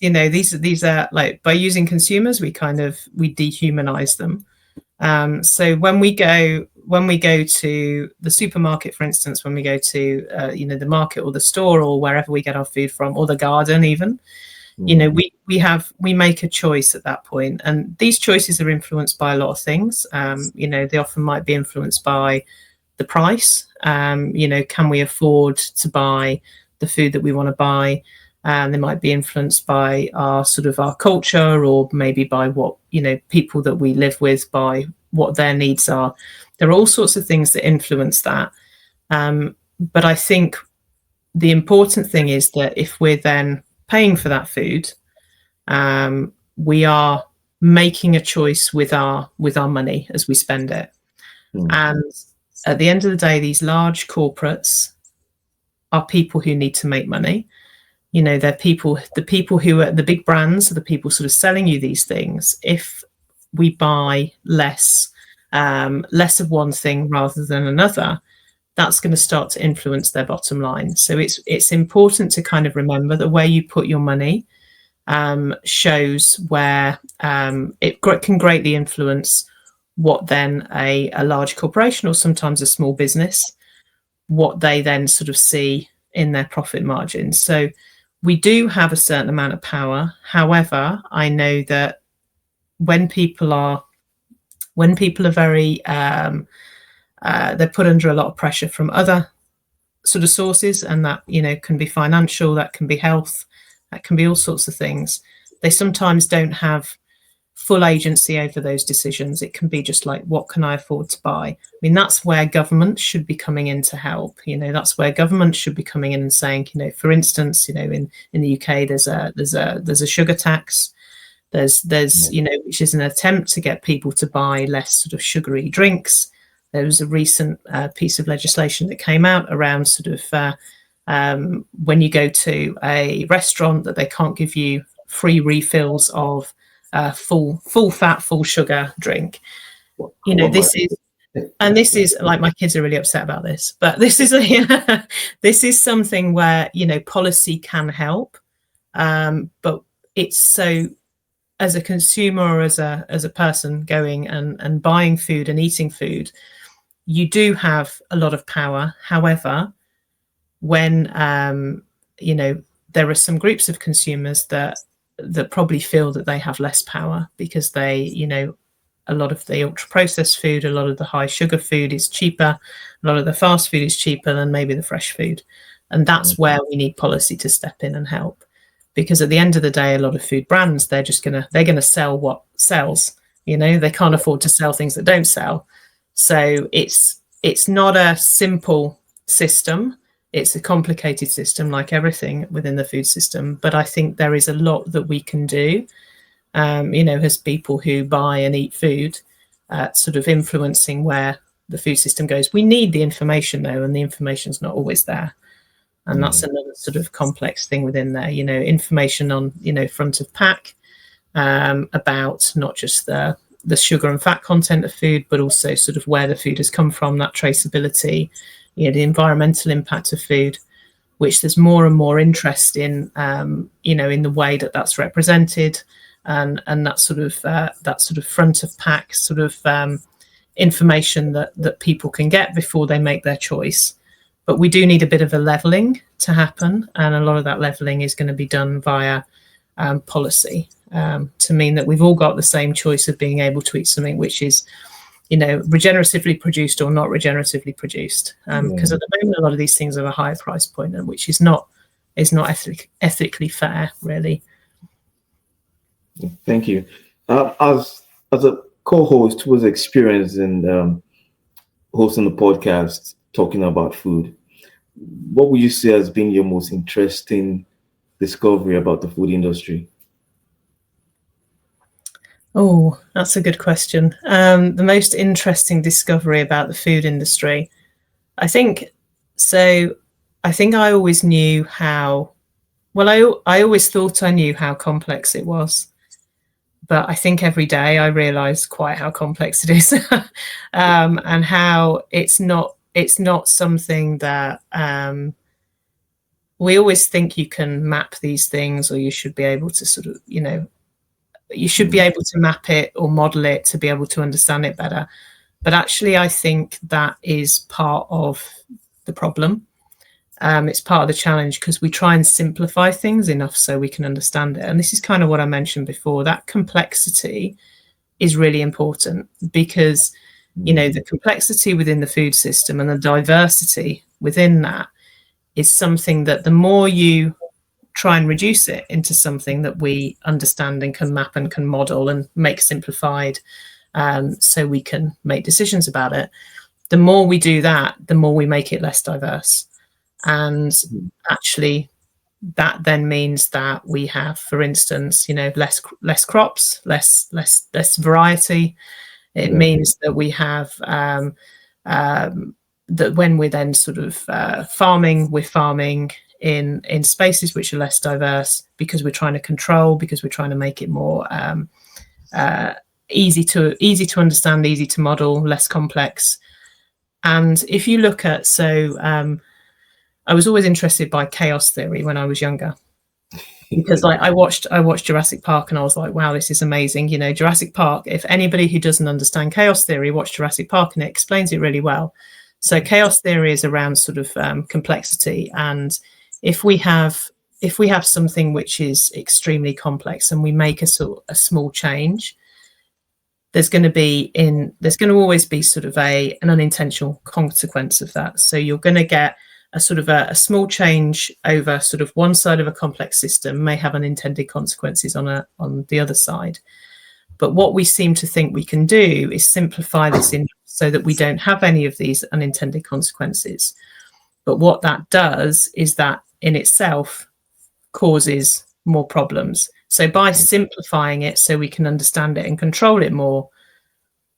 S1: These are like, by using consumers, we dehumanize them. So when we go to the supermarket, for instance, when we go to the market or the store or wherever we get our food from, or the garden even, we make a choice at that point, and these choices are influenced by a lot of things. They often might be influenced by the price. Can we afford to buy the food that we want to buy? They might be influenced by our culture, or maybe by what people that we live with, by what their needs are. There are all sorts of things that influence that. But I think the important thing is that if we're then paying for that food, we are making a choice with our money as we spend it. And at the end of the day, these large corporates are people who need to make money. They're the people who are the big brands, are the people sort of selling you these things. If we buy less of one thing rather than another, that's going to start to influence their bottom line. So it's important to kind of remember that where you put your money shows where it can greatly influence what then a large corporation, or sometimes a small business, what they then sort of see in their profit margins. So we do have a certain amount of power. However, I know that when people are very they're put under a lot of pressure from other sort of sources, and that can be financial, that can be health, that can be all sorts of things. They sometimes don't have full agency over those decisions. It can be just like, what can I afford to buy? I mean, that's where government should be coming in to help. That's where government should be coming in and saying, for instance, in the UK, there's a sugar tax. There's which is an attempt to get people to buy less sort of sugary drinks. There was a recent piece of legislation that came out around sort of when you go to a restaurant, that they can't give you free refills of full fat, full sugar drink. and this is like, my kids are really upset about this, but this is this is something where, you know, policy can help, but it's so, as a consumer or as a person going and buying food and eating food, you do have a lot of power. However, when you know, there are some groups of consumers that probably feel that they have less power because they, you know, a lot of the ultra processed food, a lot of the high sugar food is cheaper, a lot of the fast food is cheaper than maybe the fresh food, and that's where we need policy to step in and help. Because at the end of the day, a lot of food brands, they're gonna sell what sells. You know, they can't afford to sell things that don't sell. So it's not a simple system. It's a complicated system, like everything within the food system. But I think there is a lot that we can do, you know, as people who buy and eat food, sort of influencing where the food system goes. We need the information, though, and the information's not always there. And that's another sort of complex thing within there, you know, information on, you know, front of pack, about not just the sugar and fat content of food, but also sort of where the food has come from, that traceability, you know, the environmental impact of food, which there's more and more interest in, you know, in the way that that's represented, and that sort of front of pack sort of information that people can get before they make their choice. But we do need a bit of a levelling to happen, and a lot of that levelling is going to be done via policy, to mean that we've all got the same choice of being able to eat something which is, you know, regeneratively produced or not regeneratively produced. Because at the moment, a lot of these things are a higher price point, and which is not ethically fair, really.
S2: Thank you. As a co-host who was experienced in hosting the podcast talking about food, what would you say has been your most interesting discovery about the food industry?
S1: Oh, that's a good question. The most interesting discovery about the food industry, I think I always knew how, well, I always thought I knew how complex it was. But I think every day I realise quite how complex it is, and how it's not something that we always think you can map these things, or you should be able to sort of, you know, you should be able to map it or model it to be able to understand it better. But actually, I think that is part of the problem. It's part of the challenge, because we try and simplify things enough so we can understand it. And this is kind of what I mentioned before, that complexity is really important, because, you know, the complexity within the food system and the diversity within that is something that the more you try and reduce it into something that we understand and can map and can model and make simplified, so we can make decisions about it, the more we do that, the more we make it less diverse. And actually that then means that we have, for instance, you know, less crops, less variety. It means that we have that when we're then sort of farming, we're farming in spaces which are less diverse, because we're trying to control, because we're trying to make it more easy to understand, easy to model, less complex. And if you look at, I was always interested by chaos theory when I was younger, because like I watched Jurassic Park, and I was like, wow, this is amazing. You know, Jurassic Park, if anybody who doesn't understand chaos theory, watch Jurassic Park, and it explains it really well. So chaos theory is around sort of complexity. And if we have something which is extremely complex and we make a small change, there's going to always be sort of an unintentional consequence of that. So you're going to get a sort of a small change over sort of one side of a complex system may have unintended consequences on the other side. But what we seem to think we can do is simplify this in so that we don't have any of these unintended consequences. But what that does is that in itself causes more problems. So by simplifying it so we can understand it and control it more,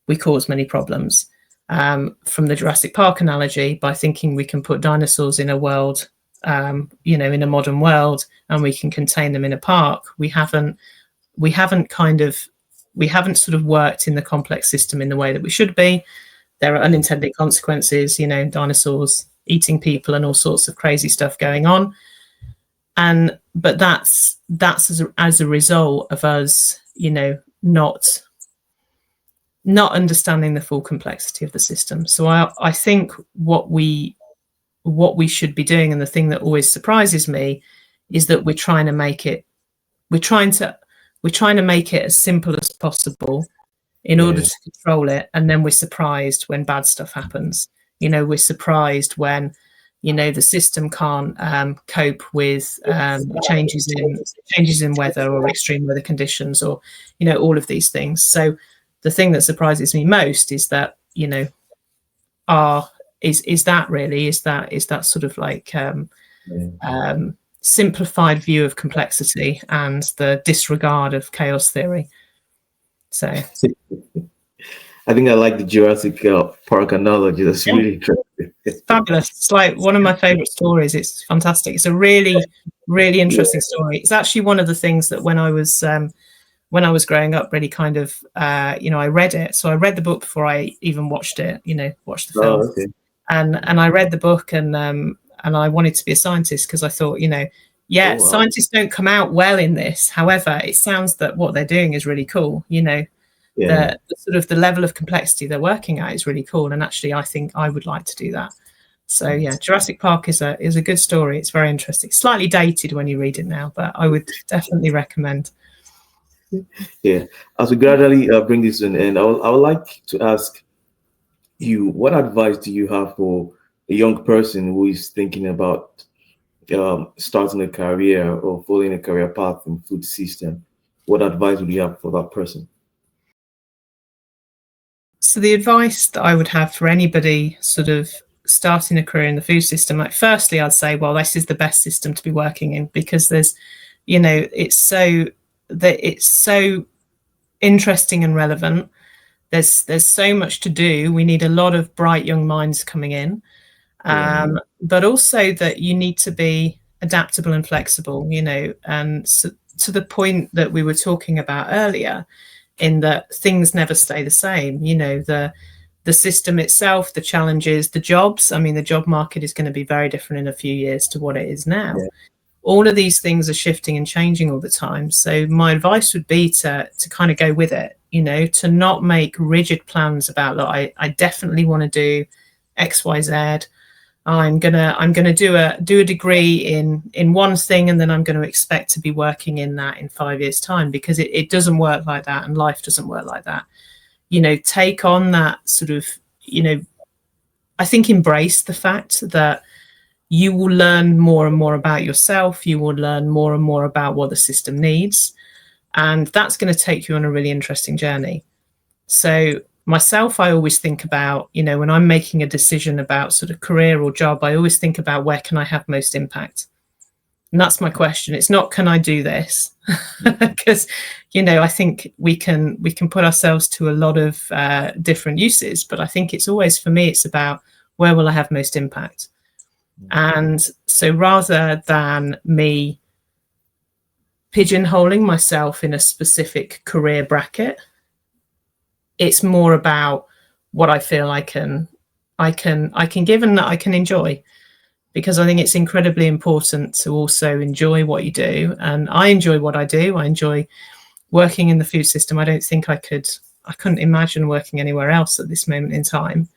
S1: we cause many problems. From the Jurassic Park analogy, by thinking we can put dinosaurs in a world, you know, in a modern world, and we can contain them in a park, we haven't sort of worked in the complex system in the way that we should be. there are unintended consequences, you know, dinosaurs eating people and all sorts of crazy stuff going on. But that's as a result of us, you know, not understanding the full complexity of the system. So I think what we should be doing, and the thing that always surprises me, is that we're trying to make it as simple as possible in order to control it, and then we're surprised when bad stuff happens. You know, we're surprised when, you know, the system can't cope with changes in weather or extreme weather conditions, or, you know, all of these things. So the thing that surprises me most is that, you know, is that sort of like simplified view of complexity and the disregard of chaos theory. So
S2: I think I like the Jurassic Park analogy. That's really interesting.
S1: It's fabulous. It's like one of my favorite stories. It's fantastic. It's a really, really interesting story. It's actually one of the things that when I was growing up, really kind of, you know, I read it. So I read the book before I even watched it, you know, watched the film.
S2: Oh, okay.
S1: And I read the book, and I wanted to be a scientist, because I thought, you know, scientists don't come out well in this. However, it sounds that what they're doing is really cool. You know, the sort of the level of complexity they're working at is really cool. And actually, I think I would like to do that. So yeah, Jurassic Park is a good story. It's very interesting. Slightly dated when you read it now, but I would definitely recommend.
S2: Yeah. As we gradually bring this to an end, I would like to ask you, what advice do you have for a young person who is thinking about starting a career or following a career path in food system? What advice would you have for that person?
S1: So the advice that I would have for anybody sort of starting a career in the food system, like, firstly, I'd say, well, this is the best system to be working in, because there's, you know, it's so interesting and relevant. There's so much to do. We need a lot of bright young minds coming in, but also that you need to be adaptable and flexible, you know, and so, to the point that we were talking about earlier, in that things never stay the same. You know, the system itself, the challenges, the jobs. I mean, the job market is going to be very different in a few years to what it is now. Yeah. All of these things are shifting and changing all the time. So my advice would be to kind of go with it, you know, to not make rigid plans about, look, I definitely want to do X, Y, Z. I'm gonna do a degree in one thing, and then I'm going to expect to be working in that in 5 years' time, because it doesn't work like that, and life doesn't work like that. You know, take on that sort of, you know, I think embrace the fact that you will learn more and more about yourself. You will learn more and more about what the system needs, and that's going to take you on a really interesting journey. So myself, I always think about, you know, when I'm making a decision about sort of career or job, I always think about, where can I have most impact? And that's my question. It's not, can I do this? Because, you know, I think we can put ourselves to a lot of different uses, but I think it's always, for me, it's about, where will I have most impact? And so rather than me pigeonholing myself in a specific career bracket, it's more about what I feel I can give and that I can enjoy, because I think it's incredibly important to also enjoy what you do. And I enjoy what I do. I enjoy working in the food system. I don't think I couldn't imagine working anywhere else at this moment in time.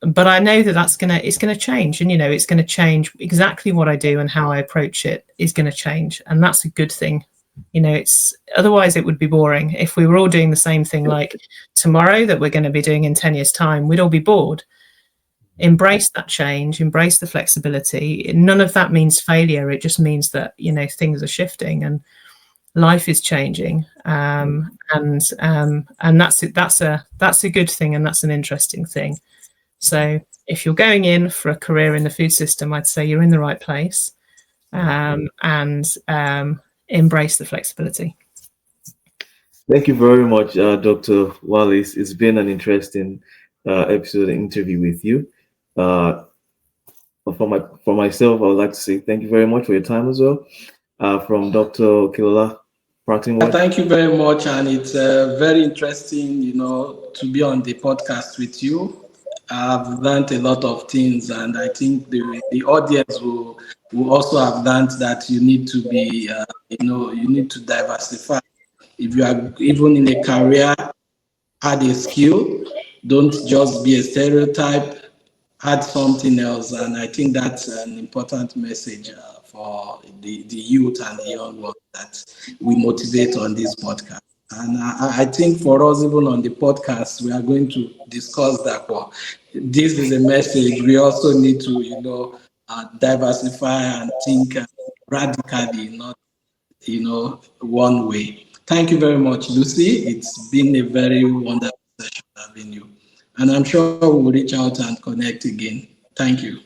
S1: But I know that it's going to change, and, you know, it's going to change. Exactly what I do and how I approach it is going to change, and that's a good thing. You know, otherwise it would be boring. If we were all doing the same thing like tomorrow that we're going to be doing in 10 years' time, we'd all be bored. Embrace that change, embrace the flexibility. None of that means failure. It just means that, you know, things are shifting and life is changing. And that's a good thing, and that's an interesting thing. So if you're going in for a career in the food system, I'd say you're in the right place, and embrace the flexibility.
S2: Thank you very much, Dr. Wallace. It's been an interesting episode interview with you. For myself, I would like to say thank you very much for your time as well. From Dr. Okelola, Parting word?
S3: Thank you very much, and it's very interesting, to be on the podcast with you. I've learned a lot of things, and I think the audience will also have learned that you need to be, you need to diversify. If you are even in a career, add a skill. Don't just be a stereotype. Add something else, and I think that's an important message for the youth and the young ones that we motivate on this podcast. And I think for us, even on the podcast, we are going to discuss that. Well, this is a message. We also need to, diversify and think radically, not, one way. Thank you very much, Lucy. It's been a very wonderful session having you. And I'm sure we'll reach out and connect again. Thank you.